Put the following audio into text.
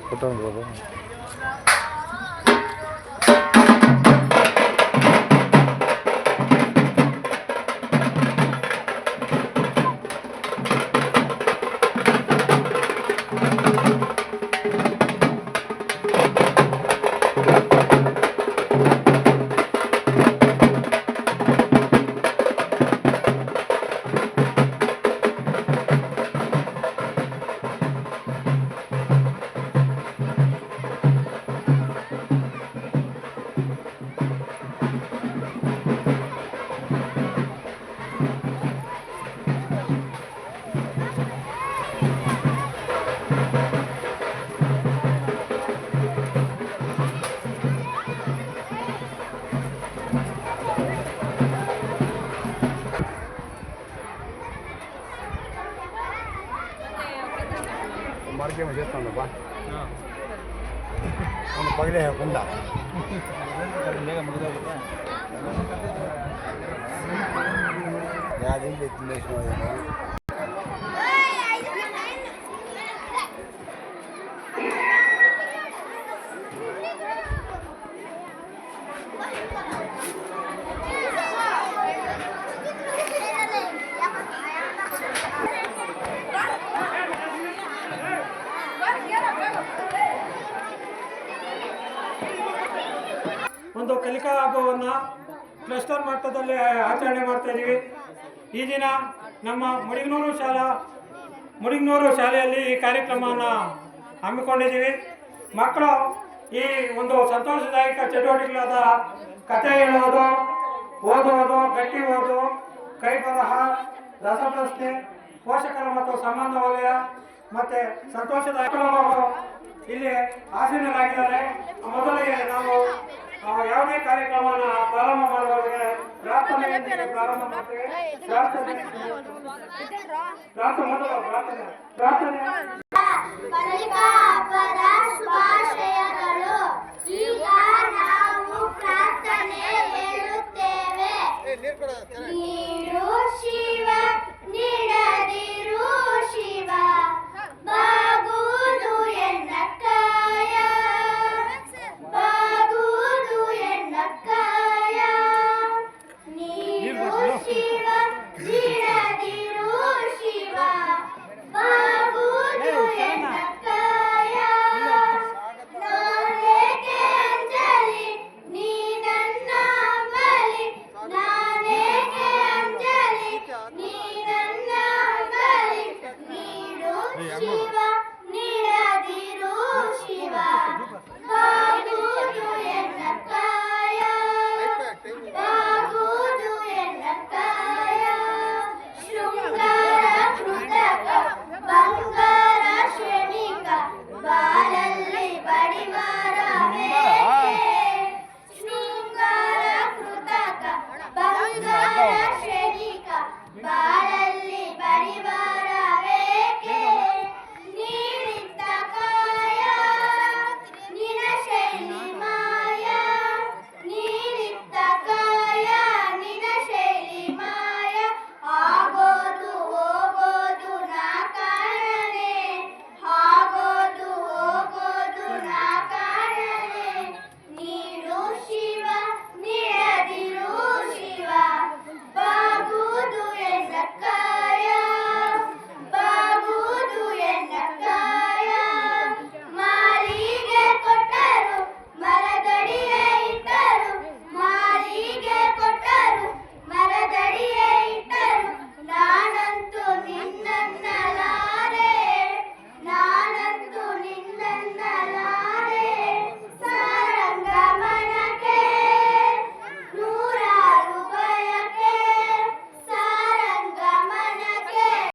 ಕೊಟ್ಟಂಬೋದು. మార్కేమో చేస్తాను పగిలే కుండ యాదింటి ఎత్తినేసిన ಒಂದು ಕಲಿಕಾ ಹಬ್ಬವನ್ನು ಕ್ಲಸ್ಟರ್ ಮಟ್ಟದಲ್ಲಿ ಆಚರಣೆ ಮಾಡ್ತಾ ಇದ್ದೀವಿ. ಈ ದಿನ ನಮ್ಮ ಮುಡಿಗನೂರು ಶಾಲೆಯಲ್ಲಿ ಈ ಕಾರ್ಯಕ್ರಮವನ್ನು ಹಮ್ಮಿಕೊಂಡಿದ್ದೀವಿ. ಮಕ್ಕಳು ಈ ಒಂದು ಸಂತೋಷದಾಯಕ ಚಟುವಟಿಕೆಗಳಾದ ಕಥೆ ಹೇಳುವುದು, ಓದುವುದು, ಗಟ್ಟಿ ಓದು, ಕೈ ಬರಹ, ರಸಪ್ರಶ್ನೆ, ಪೋಷಕರ ಮತ್ತು ಸಂಬಂಧ ವಲಯ ಮತ್ತು ಸಂತೋಷದಾಯಕ ಇಲ್ಲಿ ಆಸೀನರಾಗಿದ್ದಾರೆ. ಮೊದಲಿಗೆ ನಾವು ಯಾವುದೇ ಕಾರ್ಯಕ್ರಮವನ್ನು ಪ್ರಾರಂಭ ಮಾಡುವಾಗ ಪ್ರಾರ್ಥನೆಯೊಂದಿಗೆ ಪ್ರಾರಂಭ ಮಾಡ್ತೇವೆ. ಪ್ರಾರ್ಥನೆ ಶುಭಾಶಯಗಳು. ಈಗ ನಾವು ಪ್ರಾರ್ಥನೆ ಹೇಳುತ್ತೇವೆ. ನೀಡು ಶಿವ, ನೀಡದಿರು ಶಿವ, ಬಾಗುವುದು ಎನ್ನಕ್ಕಾಯ, ಬಾಗುವುದು ಎನ್ನಕ್ಕಾಯ. ನೀಡು ಶಿವ, ನೀಡದಿರು ಶಿವ, ಬಾಗುವುದು ಎನ್ನಕ್ಕಾಯ. ನಾನೇಕೆ ಅಂಜಲಿ, ನೀ ನನ್ನ ಅಂಬಲಿ, ನಾನೇಕೆ ಅಂಜಲಿ, ನೀ ನನ್ನ ಅಂಬಲಿ. ನೀಡು ಶಿವ, ನೀಡದಿರು ಶಿವ, ಬಾಗುವುದು ಎನ್ನಕ್ಕಾಯ, ಬಾಗುವುದು ಎನ್ನಕ್ಕಾಯ. ಶೃಂಗಾರ ಕೃತಕ ಬಂಗಾರ ಶ್ರೇಣಿಕ